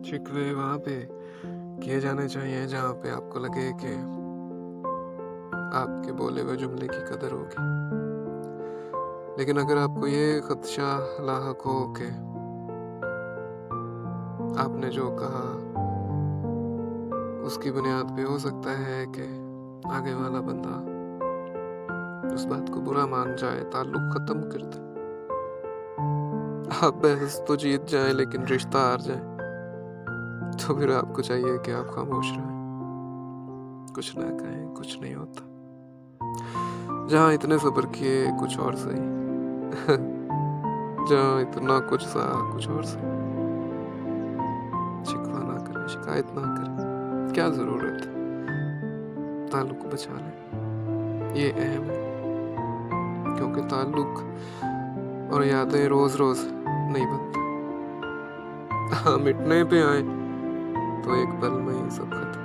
शिकवे वहाँ पे किए जाने चाहिए जहाँ पे आपको लगे कि आपके बोले हुए जुमले की कदर होगी। लेकिन अगर आपको ये खदशा लाहक हो कि आपने जो कहा उसकी बुनियाद पे हो सकता है कि आगे वाला बंदा उस बात को बुरा मान जाए, ताल्लुक ख़त्म कर दे, आप बहस तो जीत जाएँ लेकिन रिश्ता हार जाए, तो फिर आपको चाहिए कि आप खामोश रहें, कुछ ना कहें, कुछ नहीं होता। जहाँ इतने सब्र किए कुछ और सही जहाँ इतना कुछ सहा कुछ और सही। शिकवा ना करें, शिकायत ना करें, क्या ज़रूरत है? ताल्लुक बचा लें, ये अहम है, क्योंकि ताल्लुक और यादें रोज़-रोज़ नहीं बनती। हाँ, मिटने पे आए तो एक पल में ही सब खत्म।